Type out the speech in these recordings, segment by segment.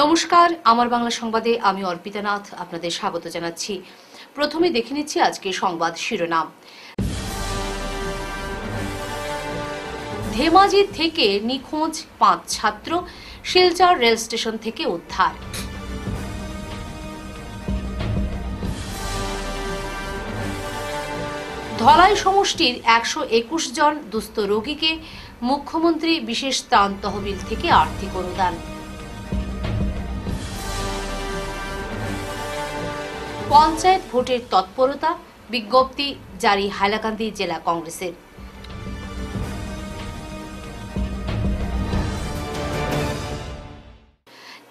নমস্কার, আমার বাংলা সংবাদে আমি অর্পিতা নাথ আপনাদের স্বাগত জানাচ্ছি। প্রথমে দেখে নিচ্ছি আজকে সংবাদ শিরোনাম। ধেমাজি থেকে নিখোঁজ 5 ছাত্র, শিলচর রেল স্টেশন থেকে উদ্ধার। ধলাই সমষ্টির 121 জন দুস্থ রোগীকে মুখ্যমন্ত্রী বিশেষ ত্রাণ তহবিল থেকে আর্থিক অনুদান। পঞ্চায়েত ভোটের তৎপরতা, বিজ্ঞপ্তি জারি হাইলাকান্দি জেলা কংগ্রেসের।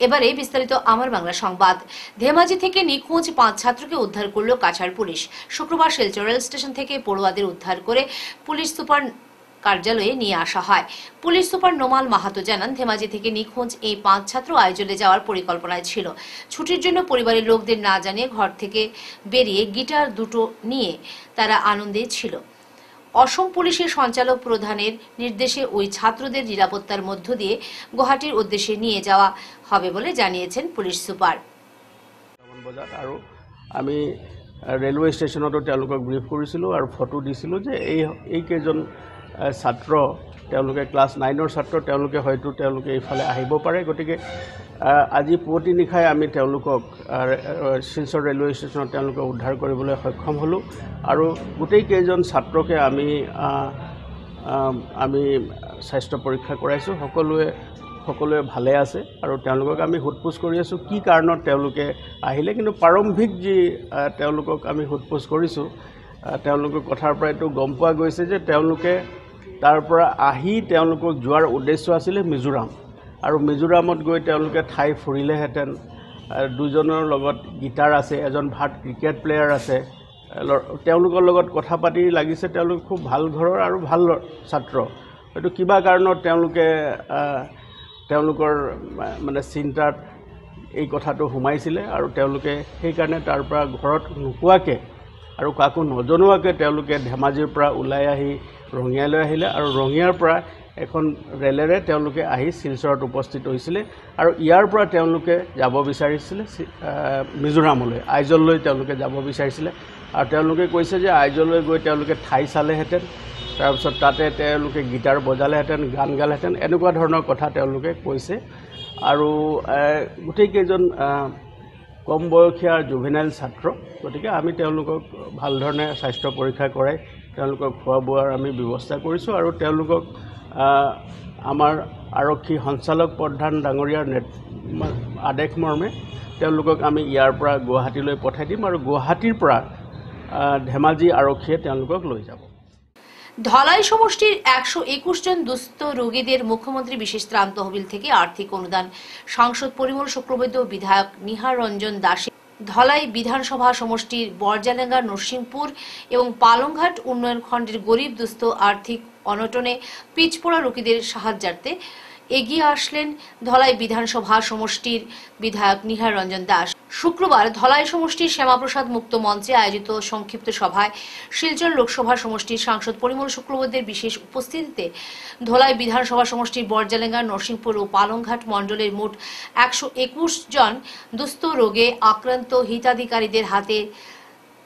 এবারে বিস্তারিত আমার বাংলা সংবাদ। ধেমাজি থেকে নিখোঁজ 5 ছাত্রকে উদ্ধার করল কাছাড় পুলিশ। শুক্রবার শিলচর রেল স্টেশন থেকে পড়ুয়াদের উদ্ধার করে পুলিশ সুপার কার্যালয়ে নিয়ে আসা হয়। পুলিশ সুপার নোমাল মাহাতো জানান, ধেমাজি থেকে নিখোঁজ এই 5 ছাত্র আইজলে যাওয়ার পরিকল্পনায় ছিল। ছুটির জন্য পরিবারের লোকদের না জানিয়ে ঘর থেকে বেরিয়ে গিটার দুটো নিয়ে তারা আনন্দে ছিল। অসম পুলিশের সঞ্চালক প্রধানের নির্দেশে ওই ছাত্রদের নিরাপত্তার মধ্য দিয়ে গুয়াহাটির উদ্দেশ্যে নিয়ে যাওয়া হবে বলে জানিয়েছেন পুলিশ সুপার। আৰু আমি ৰেলৱে ষ্টেচনতো তেওঁলোকক ব্ৰিফ কৰিছিলোঁ আৰু ফটো দিছিলোঁ যে এই কেইজন ছাত্ৰ তেওঁলোকে ক্লাছ 9ৰ ছাত্ৰ, তেওঁলোকে এইফালে আহিব পাৰে। গতিকে আজি পুৱতি নিশাই আমি তেওঁলোকক শিলচৰ ৰেলৱে ষ্টেচনত তেওঁলোকক উদ্ধাৰ কৰিবলৈ সক্ষম হ'লোঁ আৰু গোটেই কেইজন ছাত্ৰকে আমি স্বাস্থ্য পৰীক্ষা কৰাইছোঁ। সকলোৱে ভালে আছে আৰু তেওঁলোকক আমি সোধপোছ কৰি আছোঁ কি কাৰণত তেওঁলোকে আহিলে। কিন্তু প্ৰাৰম্ভিক যি তেওঁলোকক আমি সোধপোছ কৰিছোঁ, তেওঁলোকৰ কথাৰ পৰা এইটো গম পোৱা গৈছে যে তেওঁলোকে তাৰ পৰা আহি তেওঁলোকক যোৱাৰ উদ্দেশ্য আছিলে মিজোৰাম, আৰু মিজোৰামত গৈ তেওঁলোকে ঠাই ফুৰিলেহেঁতেন। দুজনৰ লগত গিটাৰ আছে, এজন ভাল ক্ৰিকেট প্লেয়াৰ আছে। তেওঁলোকৰ লগত কথা পাতি লাগিছে তেওঁলোক খুব ভাল ঘৰৰ আৰু ভাল ছাত্ৰ। হয়তো কিবা কাৰণত তেওঁলোকৰ মানে চিন্তাত এই কথাটো সোমাইছিলে আৰু তেওঁলোকে সেইকাৰণে তাৰ পৰা ঘৰত নোকোৱাকৈ আৰু কাকো নজনোৱাকৈ তেওঁলোকে ধেমাজিৰ পৰা ওলাই আহি ৰঙিয়ালৈ আহিলে আৰু ৰঙিয়াৰ পৰা এখন ৰেলেৰে তেওঁলোকে আহি শিলচৰত উপস্থিত হৈছিলে আৰু ইয়াৰ পৰা তেওঁলোকে যাব বিচাৰিছিলে মিজোৰামলৈ, আইজললৈ তেওঁলোকে যাব বিচাৰিছিলে। আৰু তেওঁলোকে কৈছে যে আইজললৈ গৈ তেওঁলোকে ঠাই চালেহেঁতেন, তাৰপিছত তাতে তেওঁলোকে গিটাৰ বজালেহেঁতেন, গান গালেহেঁতেন, এনেকুৱা ধৰণৰ কথা তেওঁলোকে কৈছে। আৰু গোটেইকেইজন কম বয়সীয়া জুভেনাইল ছাত্ৰ। গতিকে আমি তেওঁলোকক ভাল ধৰণে স্বাস্থ্য পৰীক্ষা কৰাই তেওঁলোকক খোৱা বোৱাৰ আমি ব্যৱস্থা কৰিছোঁ আৰু তেওঁলোকক আমাৰ আৰক্ষী সঞ্চালক প্ৰধান ডাঙৰীয়াৰ আদেশ মৰ্মে তেওঁলোকক আমি ইয়াৰ পৰা গুৱাহাটীলৈ পঠাই দিম আৰু গুৱাহাটীৰ পৰা ধেমাজি আৰক্ষীয়ে তেওঁলোকক লৈ যাব। ধলাই সমষ্টির 121 জন দুস্থ রোগীদের মুখ্যমন্ত্রী বিশেষ ত্রাণ তহবিল থেকে আর্থিক অনুদান। সাংসদ পরিমল শুক্রবৈদ্য, বিধায়ক নিহার রঞ্জন দাস ধলাই বিধানসভা সমষ্টির বরজালেঙ্গা, নরসিংপুর এবং পালংঘাট উন্নয়ন খণ্ডের গরিব দুস্থ আর্থিক অনটনে পিছপড়া রোগীদের সাহায্যার্থে এগিয়ে আসলেন ধলাই বিধানসভা সমষ্টির বিধায়ক নিহার রঞ্জন দাস। শুক্রবার ধলাই সমষ্টির শ্যামাপ্রসাদ মুক্ত মঞ্চে আয়োজিত সংক্ষিপ্ত সভায় শিলচর লোকসভা সমষ্টির সাংসদ পরিমল শুক্রবৈদ্যের বিশেষ উপস্থিতিতে ধলাই বিধানসভা সমষ্টির বরজালেঙ্গা, নরসিংপুর ও পালংঘাট মণ্ডলের মোট 121 জন দুস্থ রোগে আক্রান্ত হিতাধিকারীদের হাতে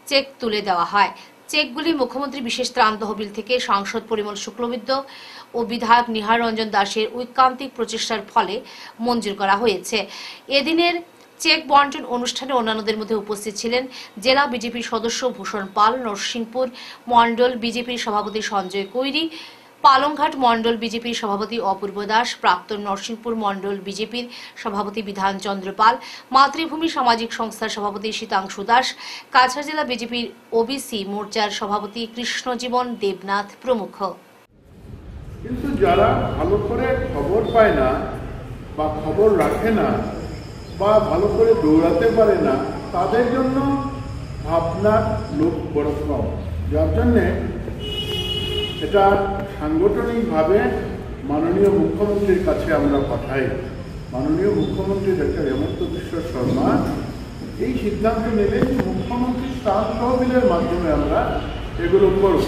চেক তুলে দেওয়া হয়। চেকগুলি মুখ্যমন্ত্রী বিশেষ ত্রাণ তহবিল থেকে সাংসদ পরিমল শুক্লবৈদ্য ও বিধায়ক নিহার রঞ্জন দাসের ঐকান্তিক প্রচেষ্টার ফলে মঞ্জুর করা হয়েছে। এদিনের চেক বন্টন অনুষ্ঠানে অন্যান্যদের মধ্যে উপস্থিত ছিলেন জেলা বিজেপির সদস্য ভূষণ পাল, নরসিংপুর মণ্ডল বিজেপির সভাপতি সঞ্জয় কৈরি, পালংঘাট মণ্ডল বিজেপির সভাপতি অপূর্ব দাস, প্রাক্তন নরসিংপুর মণ্ডল বিজেপির সভাপতি বিধান চন্দ্র পাল, মাতৃভূমি সামাজিক সংস্থার সভাপতি শীতাংশু দাস, কাছাড় জেলা বিজেপির ওবিসি মোর্চার সভাপতি কৃষ্ণজীবন দেবনাথ প্রমুখ। কিন্তু যারা ভালো করে খবর পায় না বা খবর রাখে না বা ভালো করে দৌড়াতে পারে না, তাদের জন্য ভাবনার লোক বড় কম, যার জন্যে এটা সাংগঠনিকভাবে মাননীয় মুখ্যমন্ত্রীর কাছে আমরা পাঠাই। মাননীয় মুখ্যমন্ত্রী ডক্টর হেমন্ত বিশ্ব শর্মা এই সিদ্ধান্ত নিলেন যে মুখ্যমন্ত্রী ত্রাণ তহবিলের মাধ্যমে আমরা এগুলো করব।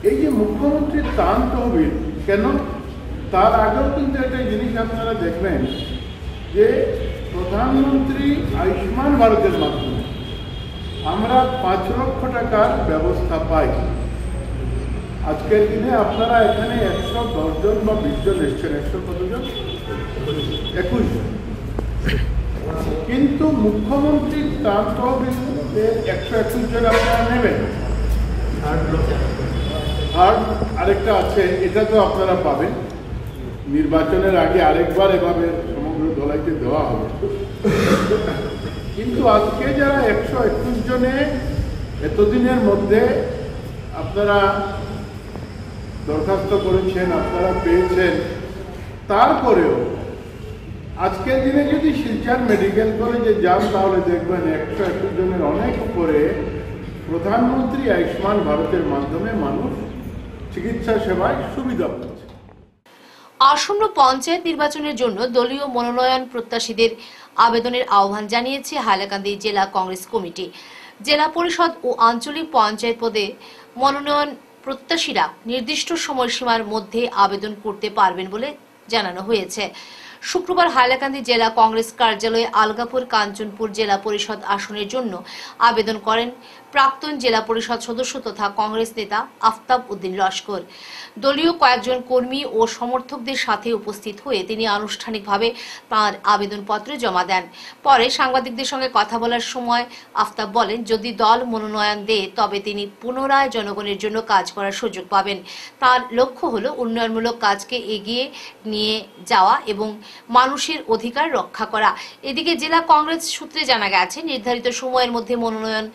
এই যে মুখ্যমন্ত্রীর ত্রাণ তহবিল কেন, তার আগেও কিন্তু একটা জিনিস আপনারা দেখবেন যে প্রধানমন্ত্রী আয়ুষ্মান ভারতের মাধ্যমে আমরা 5 লক্ষ টাকার ব্যবস্থা পাই। আজকের দিনে আপনারা এখানে 110 জন বা 20 জন এসছেন, 100 কতজন? 21 জন। কিন্তু মুখ্যমন্ত্রী ত্রাণ তহবিলে 121 জন আপনারা নেবেন, আর আরেকটা আছে, এটা তো আপনারা পাবেন। নির্বাচনের আগে আরেকবার এভাবে সমগ্র ধলাইতে দেওয়া হবে। কিন্তু আজকে যারা 121 জনে এতদিনের মধ্যে আপনারা দরখাস্ত করেছেন, আপনারা পেয়েছেন, তারপরেও আজকের দিনে যদি শিলচর মেডিকেল কলেজে যান তাহলে দেখবেন 121 জনের অনেক উপরে প্রধানমন্ত্রী আয়ুষ্মান ভারতের মাধ্যমে মানুষ চিকিৎসা সেবায় সুবিধা পাচ্ছে। আসন্ন পঞ্চায়েত নির্বাচনের জন্য দলীয় মনোনয়ন প্রত্যাশীদের আবেদনের আহ্বান জানিয়েছে হাইলাকান্দি জেলা কংগ্রেস কমিটি। জেলা পরিষদ ও আঞ্চলিক পঞ্চায়েত পদে মনোনয়ন প্রত্যাশীরা নির্দিষ্ট সময়সীমার মধ্যে আবেদন করতে পারবেন বলে জানানো হয়েছে। শুক্রবার হাইলাকান্দি জেলা কংগ্রেস কার্যালয়ে আলগাপুর কাঞ্চনপুর জেলা পরিষদ আসনের জন্য আবেদন করেন প্রাক্তন জেলা পরিষদ সদস্য তথা কংগ্রেস নেতা আফতাব উদ্দিন লস্কর। দলীয় কয়েকজন কর্মী ও সমর্থকদের সাথে উপস্থিত হয়ে তিনি আনুষ্ঠানিকভাবে তাঁর আবেদনপত্র জমা দেন। পরে সাংবাদিকদের সঙ্গে কথা বলার সময় আফতাব বলেন, যদি দল মনোনয়ন দেয় তবে তিনি পুনরায় জনগণের জন্য কাজ করার সুযোগ পাবেন। তার লক্ষ্য হল উন্নয়নমূলক কাজকে এগিয়ে নিয়ে যাওয়া এবং মানুষের অধিকার রক্ষা করা। এদিকে জেলা কংগ্রেস সূত্রে জানা গেছে, নির্ধারিত সময়ের মধ্যে মনোনয়ন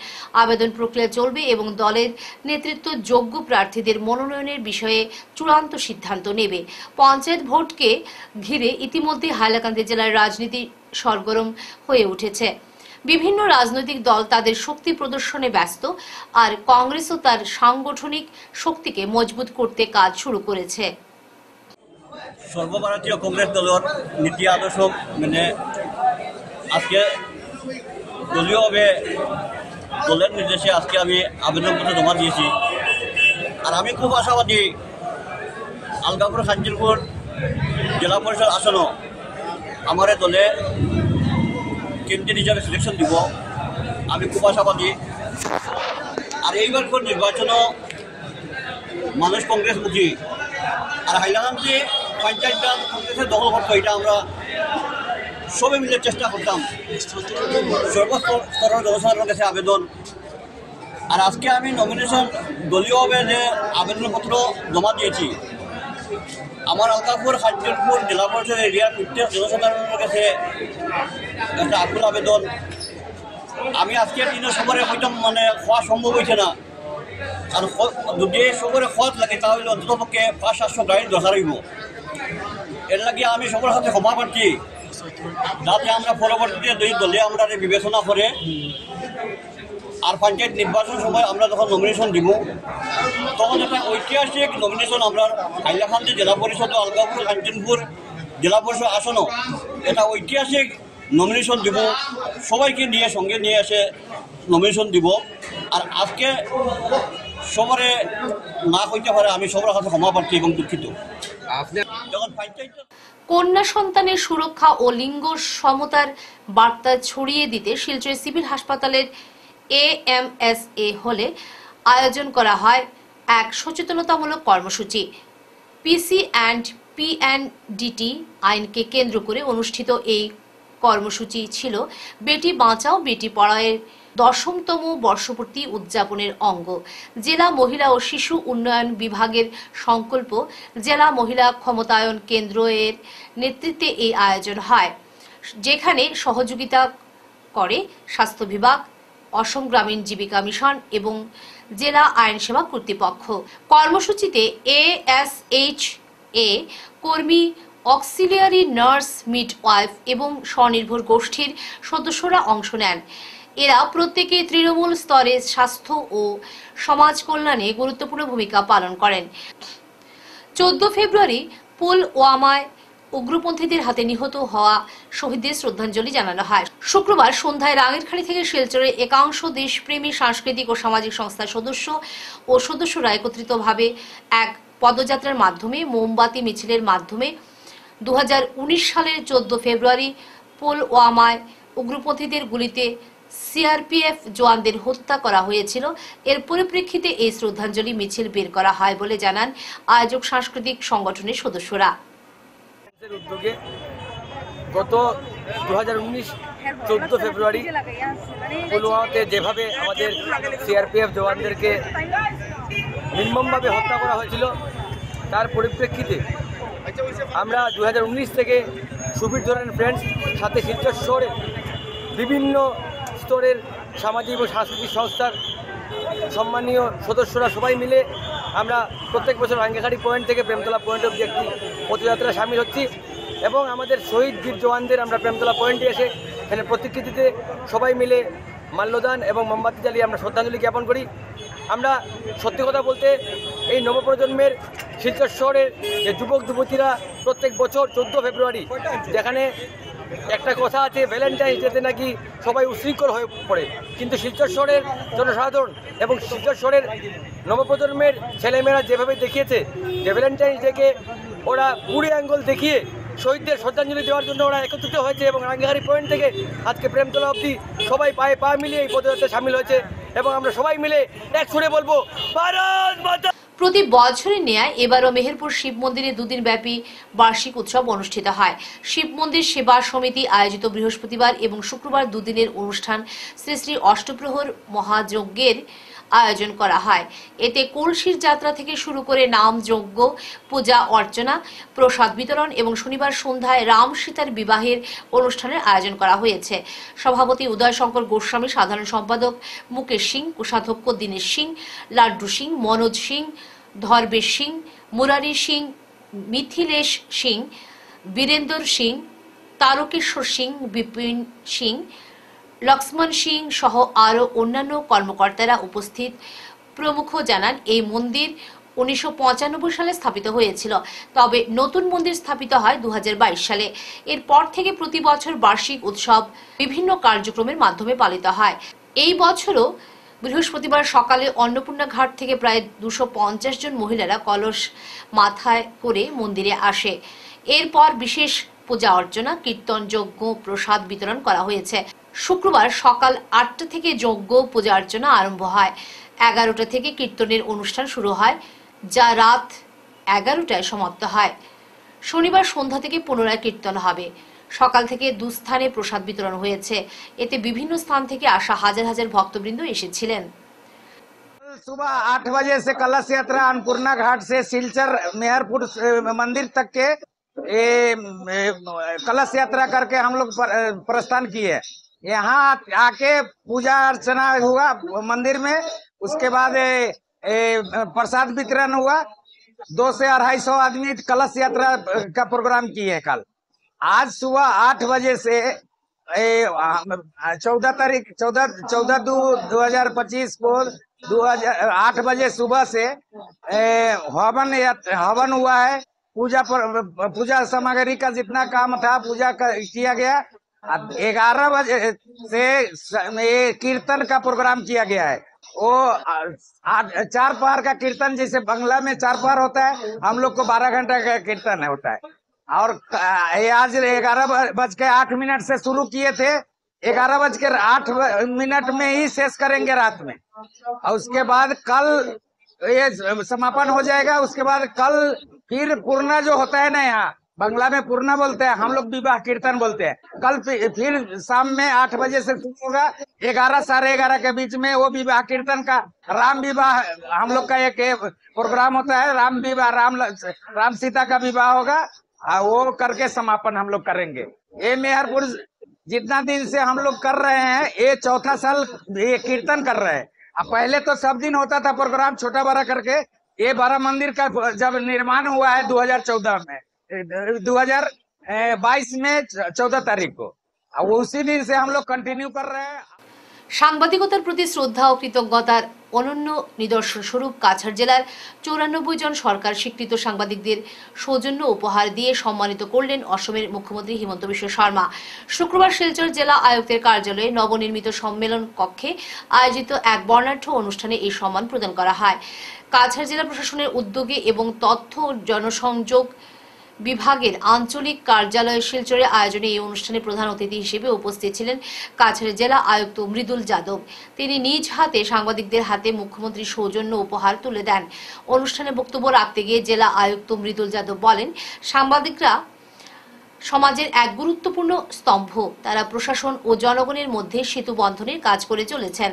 আবেদন প্রক্রিয়া চলবে এবং দলের নেতৃত্ব যোগ্য প্রার্থীদের মনোনয়নের বিষয়ে চূড়ান্ত সিদ্ধান্ত নেবে। পঞ্চায়েত ভোটকে ঘিরে ইতিমধ্যে হাইলাকান্দি জেলার রাজনীতি সরগরম হয়ে উঠেছে। বিভিন্ন রাজনৈতিক দল তাদের শক্তি প্রদর্শনে ব্যস্ত, আর কংগ্রেসও তার সাংগঠনিক শক্তিকে মজবুত করতে কাজ শুরু করেছে। সর্বভারতীয় কংগ্রেস দলের নীতি আদর্শ মানে আজকে দলীয়ভাবে দলের নির্দেশে আজকে আমি আবেদনপত্র জমা দিয়েছি। আর আমি খুব আশাবাদী আলগাপুর কাঞ্চনপুর জেলা পরিষদ আসনও আমার দলে কেন্দ্রীয় হিসাবে সিলেকশন দিব, আমি খুব আশাবাদী। আর এইবার নির্বাচনও মানুষ কংগ্রেসমুখী, আর হাইলাকান্দি পঞ্চায়েতটা কংগ্রেসের দখল করতো, এটা আমরা সবাই মিলে চেষ্টা করতাম। সর্বস্তরের জনসাধারণের কাছে আবেদন। আর আজকে আমি নমিনেশন দলীয়ভাবে যে আবেদনপত্র জমা দিয়েছি, আমার আলগাপুর কাঞ্চনপুর জেলা পরিষদ এরিয়ার প্রত্যেক জনসাধারণের কাছে একটা আকুল আবেদন। আমি আজকের দিনে সবরে হয়তো মানে খাওয়া সম্ভব হয়েছে না, আর যদি সবরে খাওয়া লাগে তাহলে অন্ততপক্ষে 500-700 গাড়ির দরকার হইব। এর লাগে আমি সবার সাথে ক্ষমা প্রার্থী, যাতে আমরা পরবর্তীতে দুই দলে আমরা বিবেচনা করে আর পঞ্চায়েত নির্বাচন সময় আমরা যখন নমিনেশন দিব তখন একটা ঐতিহাসিক নমিনেশন আমরা হাইলাকান্দি জেলা পরিষদ ও আলগাপুর কাঞ্চনপুর জেলা পরিষদ আসনও এটা ঐতিহাসিক নমিনেশন দিব, সবাইকে নিয়ে সঙ্গে নিয়ে এসে নমিনেশন দিব। আর আজকে সবারে না হইতে পারে, আমি সবার কাছে ক্ষমা প্রার্থী এবং দুঃখিত। কন্যা সন্তানের সুরক্ষা ও লিঙ্গ সমতার বার্তা ছড়িয়ে দিতে শিলচর সিভিল হাসপাতালের AMSA হলে আয়োজন করা হয় এক সচেতনতামূলক কর্মসূচি। PC and PNDT আইনকে কেন্দ্র করে অনুষ্ঠিত এই কর্মসূচি ছিল বেটি বাঁচাও বেটি পড়াওয়ের 10তম বর্ষপূর্তি উদযাপনের অঙ্গ। জেলা মহিলা ও শিশু উন্নয়ন বিভাগের সংকল্প জেলা মহিলা ক্ষমতায়ন কেন্দ্র এর নেতৃত্বে এই আয়োজন হয়, যেখানে সহযোগিতা করে স্বাস্থ্য বিভাগ, অসম গ্রামীণ জীবিকা মিশন এবং জেলা আইন সেবা কর্তৃপক্ষ। কর্মসূচিতে ASHA কর্মী, অক্সিলিয়ারি নার্স, মিডওয়াইফ এবং স্বনির্ভর গোষ্ঠীর সদস্যরা অংশ নেন। এরা প্রত্যেকে তৃণমূল স্তরে স্বাস্থ্য ও সমাজ কল্যাণে গুরুত্বপূর্ণ ভূমিকা পালন করেন। 14 ফেব্রুয়ারি পুলওয়ামায় উগ্রপন্থীদের হাতে নিহত হওয়া শহীদদের শ্রদ্ধাঞ্জলি জানানো হয়। শুক্রবার সন্ধ্যায় রাঙেরখালী থেকে শিলচরের একাংশ দেশপ্রেমী সাংস্কৃতিক ও সামাজিক সংস্থার সদস্য ও সদস্যরা একত্রিতভাবে এক পদযাত্রার মাধ্যমে মোমবাতি মিছিলের মাধ্যমে 2019 সালের 14 ফেব্রুয়ারি পুলওয়ামায় উগ্রপন্থীদের গুলিতে সিআরপিএফ জওয়ানদের হত্যা করা হয়েছিল। এর পরিপ্রেক্ষিতে এই শ্রদ্ধাঞ্জলি মিছিল বের করা হয় বলে জানান আয়োজক সাংস্কৃতিক সংগঠনের সদস্যরা। উদ্যোগে গত 2019 14 ফেব্রুয়ারি পুলওয়ামাতে যেভাবে আমাদের সিআরপিএফ জওয়ানদেরকে নির্মমভাবে হত্যা করা হয়েছিল, তার পরিপ্রেক্ষিতে আমরা 2019 থেকে সুবীর ধরনের ফ্রেন্ডস সাথে শিলচর শহরে বিভিন্ন স্তরের সামাজিক ও সাংস্কৃতিক সংস্থার সম্মানীয় সদস্যরা সবাই মিলে আমরা প্রত্যেক বছর রাঙ্গিখাড়ি পয়েন্ট থেকে প্রেমতলা পয়েন্ট অবধি একটি পদযাত্রায় সামিল হচ্ছি এবং আমাদের শহীদ বীর জওয়ানদের আমরা প্রেমতলা পয়েন্টে এসে এখানে প্রতিকৃতিতে সবাই মিলে মাল্যদান এবং মোমবাতি জ্বালিয়ে আমরা শ্রদ্ধাঞ্জলি জ্ঞাপন করি। আমরা সত্যি কথা বলতে এই নবপ্রজন্মের শিলচর শহরের যে যুবক যুবতীরা প্রত্যেক বছর 14 ফেব্রুয়ারি, যেখানে একটা কথা আছে ভ্যালেন্টাইন্স ডেতে নাকি সবাই উশৃঙ্খল হয়ে পড়ে, কিন্তু শিলচর শহরের জনসাধারণ এবং শিলচর শহরের নবপ্রজন্মের ছেলেমেয়েরা যেভাবে দেখিয়েছে যে ভ্যালেন্টাইন্স ডেকে ওরা বুড়ি অ্যাঙ্গল দেখিয়ে শহীদদের শ্রদ্ধাঞ্জলি দেওয়ার জন্য ওরা একত্রিত হয়েছে এবং রাঙ্গিখাড়ি পয়েন্ট থেকে আজকে প্রেমতলা অবধি সবাই পায়ে পা মিলিয়ে এই পদযাত্রায় সামিল হয়েছে এবং আমরা সবাই মিলে এক সুরে বলবো ভারত মাতা। প্রতি বছরের ন্যায় এবারও মেহেরপুর শিব মন্দিরে দুদিন ব্যাপী বার্ষিক উৎসব অনুষ্ঠিত হয়। শিব মন্দির সেবা সমিতি আয়োজিত বৃহস্পতিবার এবং শুক্রবার দুদিনের অনুষ্ঠান শ্রী শ্রী অষ্টপ্রহর মহাযজ্ঞের আয়োজন করা হয়। এতে কলসির যাত্রা থেকে শুরু করে নাম যজ্ঞ, পূজা অর্চনা, প্রসাদ বিতরণ এবং শনিবার সন্ধ্যায় রাম সীতার বিবাহের অনুষ্ঠানের আয়োজন করা হয়েছে। সভাপতি উদয় শঙ্কর গোস্বামী, সাধারণ সম্পাদক মুকেশ সিং, কোষাধ্যক্ষ দীনেশ সিং, লাড্ডু সিং, মনোজ সিং, ধর্বেশ সিং, মুরারি সিং, মিথিলেশ সিং, বীরেন্দর সিং, তারকেশ্বর সিং, বিপিন সিং, লক্ষ্মণ সিং সহ আরও অন্যান্য কর্মকর্তারা উপস্থিত প্রমুখ জানান এই মন্দির 1995 সালে স্থাপিত হয়েছিল, তবে নতুন মন্দির স্থাপিত হয় 2022 সালে। এরপর থেকে প্রতি বছর বার্ষিক উৎসব বিভিন্ন কার্যক্রমের মাধ্যমে পালিত হয়। এই বছরও বৃহস্পতিবার সকালে অন্নপূর্ণা ঘাট থেকে প্রায় 250 জন মহিলারা কলস মাথায় করে মন্দিরে আসে। এরপর বিশেষ পূজা অর্চনা, কীর্তন, যজ্ঞ, প্রসাদ বিতরণ করা হয়েছে। শুক্রবার সকাল 8টা থেকে যজ্ঞ পূজা অর্চনা আরম্ভ হয়। 11টা থেকে কীর্তনের অনুষ্ঠান শুরু হয়, যা রাত 11টায় সমাপ্ত হয়। শনিবার সন্ধ্যা থেকে পুনরায় কীর্তন হবে। সকাল থেকে দুস্থানে প্রসাদ বিতরণ হয়েছে। এতে বিভিন্ন স্থান থেকে আসা হাজার হাজার ভক্তবৃন্দ এসেছিলেন। सुबह 8 बजे से कलश यात्रा अन्नपूर्णा घाट से सिलचर मेहरपुर मंदिर तक के कलश यात्रा करके हम लोग प्रस्थान किए। यहाँ आके पूजा अर्चना हुआ मंदिर में, उसके बाद प्रसाद वितरण हुआ। 200 से 250 आदमी कलश यात्रा का प्रोग्राम किए कल। आज सुबह 8 बजे से 14/2/2025 को 8 बजे सुबह से हवन हुआ है। पूजा सामग्री का जितना काम था पूजा किया गया। 11 बजे से कीर्तन का प्रोग्राम किया गया है। वो 4 पहर का कीर्तन, जैसे बंगला में 4 पहर होता है, हम लोग को 12 घंटा का कीर्तन होता है। और आज 11:08 से शुरू किए थे, 11:08 में ही शेष करेंगे रात में। और उसके बाद कल ये समापन हो जाएगा। उसके बाद कल फिर पूर्णा जो होता है ना, यहाँ बंगला में पूर्णा बोलते हैं, हम लोग विवाह कीर्तन बोलते हैं। कल फिर शाम में 8 बजे से शुरू होगा। 11 साढ़े 11 के बीच में वो विवाह कीर्तन का राम विवाह हम लोग का एक प्रोग्राम होता है। राम विवाह, राम सीता का विवाह होगा, वो करके समापन हम लोग करेंगे। ये मेहरपुर जितना दिन से हम लोग कर रहे हैं, ये 4था साल ये कीर्तन कर रहे हैं। अब पहले तो सब दिन होता था प्रोग्राम छोटा बड़ा करके। ये बड़ा मंदिर का जब निर्माण हुआ है 2014 में, 2022 में 14 तारीख को, अब उसी दिन से हम लोग कंटिन्यू कर रहे हैं। সাংবাদিকতার প্রতি শ্রদ্ধা ও কৃতজ্ঞতার অনন্য নিদর্শন স্বরূপ কাছাড় জেলার 94 জন সরকার স্বীকৃত সাংবাদিকদের সৌজন্য উপহার দিয়ে সম্মানিত করলেন অসমের মুখ্যমন্ত্রী হিমন্ত বিশ্ব শর্মা। শুক্রবার শিলচর জেলা আয়ুক্তের কার্যালয়ে নবনির্মিত সম্মেলন কক্ষে আয়োজিত এক বর্ণাঢ্য অনুষ্ঠানে এই সম্মান প্রদান করা হয়। কাছাড় জেলা প্রশাসনের উদ্যোগে এবং তথ্য জনসংযোগ বিভাগের আঞ্চলিক কার্যালয় শিলচরে আয়োজনে এই অনুষ্ঠানে প্রধান অতিথি হিসেবে উপস্থিত ছিলেন কাছাড়ের জেলা আয়ুক্ত মৃদুল যাদব। তিনি নিজ হাতে সাংবাদিকদের হাতে মুখ্যমন্ত্রী সৌজন্য উপহার তুলে দেন। অনুষ্ঠানে বক্তব্য রাখতে গিয়ে জেলা আয়ুক্ত মৃদুল যাদব বলেন, সাংবাদিকরা সমাজের এক গুরুত্বপূর্ণ স্তম্ভ। তারা প্রশাসন ও জনগণের মধ্যে সেতু বন্ধনের কাজ করে চলেছেন।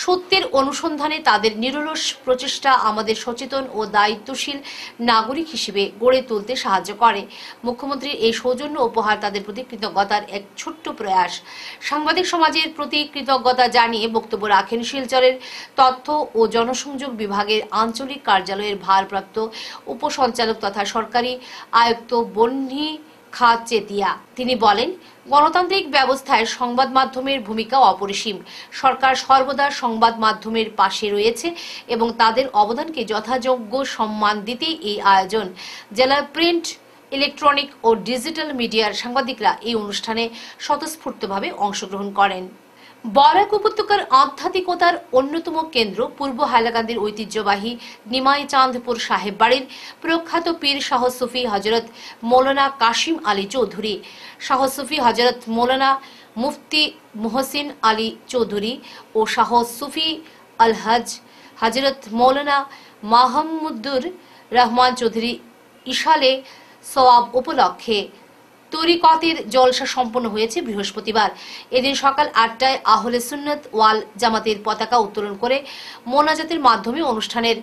সত্যের অনুসন্ধানে তাদের নিরলস প্রচেষ্টা আমাদের সচেতন ও দায়িত্বশীল নাগরিক হিসেবে গড়ে তুলতে সাহায্য করে। মুখ্যমন্ত্রীর এই সৌজন্য উপহার তাদের প্রতি কৃতজ্ঞতার এক ছোট্ট প্রয়াস। সাংবাদিক সমাজের প্রতি কৃতজ্ঞতা জানিয়ে বক্তব্য রাখেন শিলচরের তথ্য ও জনসংযোগ বিভাগের আঞ্চলিক কার্যালয়ের ভারপ্রাপ্ত উপসঞ্চালক তথা সরকারি আয়ুক্ত বন্যী চেতিয়া। তিনি বলেন, গণতান্ত্রিক ব্যবস্থায় সংবাদ মাধ্যমের ভূমিকা অপরিসীম। সরকার সর্বদা সংবাদ মাধ্যমের পাশে রয়েছে এবং তাদের অবদানকে যথাযোগ্য সম্মান দিতে এই আয়োজন। জেলার প্রিন্ট, ইলেকট্রনিক ও ডিজিটাল মিডিয়ার সাংবাদিকরা এই অনুষ্ঠানে স্বতঃস্ফূর্তভাবে অংশগ্রহণ করেন। বরাক উপত্যকার আধ্যাত্মিকতার অন্যতম কেন্দ্র পূর্ব হাইলাকান্দির ঐতিহ্যবাহী নিমাই চাঁদপুর সাহেব বাড়ির প্রখ্যাত পীর শাহ সুফি হজরত মৌলানা কাশিম আলী চৌধুরী, শাহ সুফি হজরত মৌলানা মুফতি মুহসিন আলী চৌধুরী ও শাহ সুফি আলহাজ হজরত মৌলানা মাহমুদুর রহমান চৌধুরী ইশালে সওয়াব উপলক্ষে তরিকতের জলসা সম্পন্ন হয়েছে বৃহস্পতিবার। এদিন সকাল 8টায় আহলে সুন্নত ওয়াল জামাতের পতাকা উত্তোলন করে মোনাজাতের মাধ্যমে অনুষ্ঠানের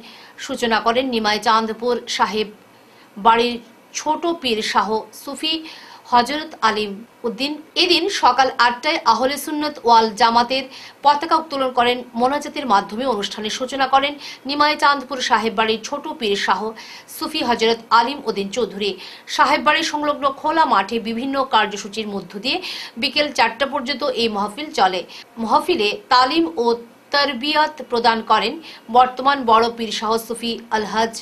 সূচনা করেন নিমাই চাঁদপুর সাহেব বাড়ির ছোট পীর শাহ সুফি হজরত আলিম উদ্দিন। এদিন সকাল 8টায় আহলে সুন্নত ওয়াল জামাতের পতাকা উত্তোলন করেন মোনাজাতের মাধ্যমে অনুষ্ঠানের সূচনা করেন নিমাই চাঁদপুর সাহেব বাড়ির ছোট পীর শাহ সুফি হজরত আলিম উদ্দিন চৌধুরী। সাহেব বাড়ির সংলগ্ন খোলা মাঠে বিভিন্ন কার্যসূচির মধ্য দিয়ে বিকেল 4টা পর্যন্ত এই মাহফিল চলে। মাহফিলে তালিম ও তরবিয়ত প্রদান করেন বর্তমান বড় পীর শাহ সুফি আলহাজ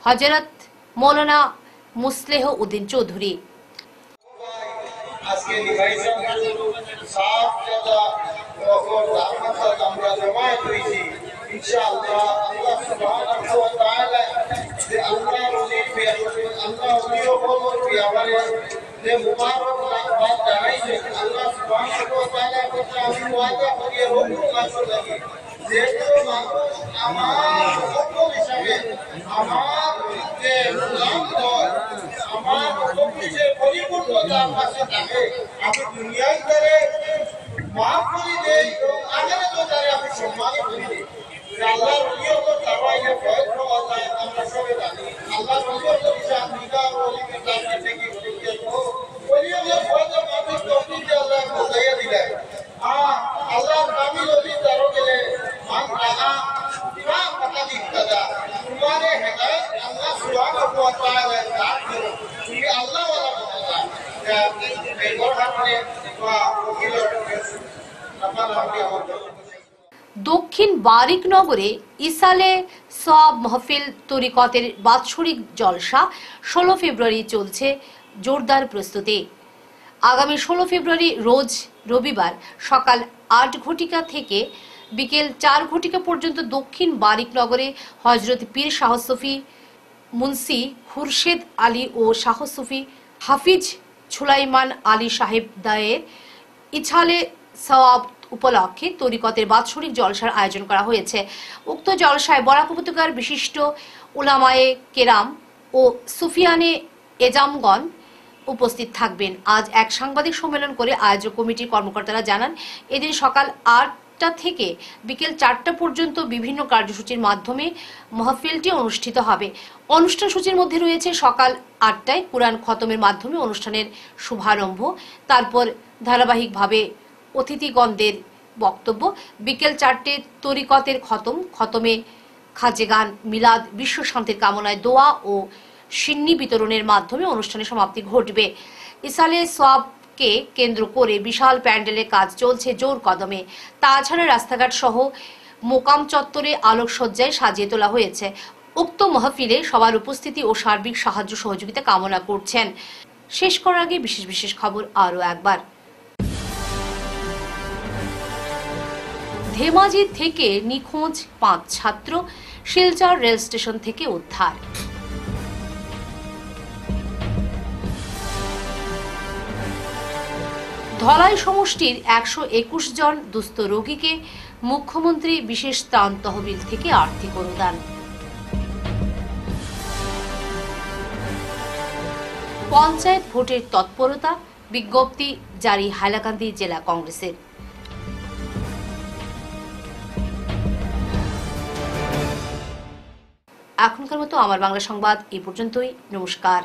হজরত মৌলানা মুসলেহ উদ্দিন চৌধুরী। আজকে নিভাইশন সাফ জায়গা ওর রাহমাত আমরা জমায়েত হইছি ইনশাআল্লাহ। আল্লাহ সুবহানাহু ওয়া তাআলা যে আল্লাহ রলির আল্লাহ ওলিও বলর আমারে যে মুবারক বাত জানাইছে আল্লাহ সুবহানাহু ওয়া তাআলা কথা আমি ওয়াদা করি রোজ আসর লাগে যে মানুষ আমার সকল হিসাবে আমার যে গোলাম হয় আমার সবকিছু পরিপূর্ণতার পাশে থাকে আমি দুনিয়ায় তারে মাফ করে দেই আগে তো তারে আমি সম্মান করি দেই। আল্লাহ রলিও তো তারাইলে প্রয়ত্ন হয় আমরা সবাই জানি আল্লাহ রলিও তো হিসাব নিকাম রলিকে তার কাছে কি করতে বলিও যে প্রয়ত্ন মানুষ তৌফিক আল্লাহ বুঝাইয়া দিলেন। আল্লাহ কামিল রলি তারও গেলে মান রাখা মা পতা দিকতা তোমারে হেদায়েত আল্লাহ সুবহানাহু ওয়া তাআলা দান করো। তুমি আল্লাহ ওয়ালা কথা এই গড়াতে বা ওকিলের দক্ষিণ বারিকনগরে ইসালে সওয়াব মাহফিল তরিকতের বাৎসরিক জলসা 16 ফেব্রুয়ারি চলছে জোরদার প্রস্তুতি। আগামী 16 ফেব্রুয়ারি রোজ রবিবার সকাল 8 ঘটিকা থেকে বিকেল 4 ঘটিকা পর্যন্ত দক্ষিণ বারিকনগরে হজরত পীর শাহ সুফি মুন্সি খুরশেদ আলী ও শাহ সুফি হাফিজ সুলাইমান আলী সাহেব দায়ের ইছালে সওয়াব উপলক্ষে তরিকতের বাৎসরিক জলসার আয়োজন করা হয়েছে। উক্ত জলসায় বরাক উপত্যকার বিশিষ্ট উলামায়ে কেরাম ও সুফিয়ানে এজামগণ উপস্থিত থাকবেন। আজ এক সাংবাদিক সম্মেলন করে আয়োজক কমিটির কর্মকর্তারা জানান, এদিন সকাল 8টা থেকে বিকেল 4টা পর্যন্ত বিভিন্ন কার্যসূচির মাধ্যমে মাহফিলটি অনুষ্ঠিত হবে। অনুষ্ঠান সূচির মধ্যে রয়েছে সকাল 8টায় কুরআন খতমের মাধ্যমে অনুষ্ঠানের শুভারম্ভ, তারপর ধারাবাহিকভাবে অতিথিগণদের বক্তব্য, বিকেল 4টে তরিকতের খতমে খাজেগান, মিলাদ, বিশ্ব শান্তির কামনায় দোয়া ও সিন্নি বিতরণের মাধ্যমে অনুষ্ঠানের সমাপ্তি ঘটবে। ইসালে সওয়াবকে কেন্দ্র করে বিশাল প্যান্ডেলের কাজ চলছে জোর কদমে। তাছাড়া রাস্তাঘাট সহ মোকাম চত্বরে আলোকসজ্জায় সাজিয়ে তোলা হয়েছে। উক্ত মাহফিলে সবার উপস্থিতি ও সার্বিক সাহায্য সহযোগিতা কামনা করছেন। শেষ করার আগে বিশেষ খবর আরও একবার। ধেমাজি থেকে নিখোঁজ 5 ছাত্র, শিলচর রেল স্টেশন থেকে উদ্ধার। ধলাই সমষ্টির 121 জন দুস্থ রোগীকে মুখ্যমন্ত্রী বিশেষ ত্রাণ তহবিল থেকে আর্থিক অনুদান। পঞ্চায়েত ভোটের তৎপরতা, বিজ্ঞপ্তি জারি হাইলাকান্দি জেলা কংগ্রেসের। এখনকার মতো আমার বাংলা সংবাদ এই পর্যন্তই। নমস্কার।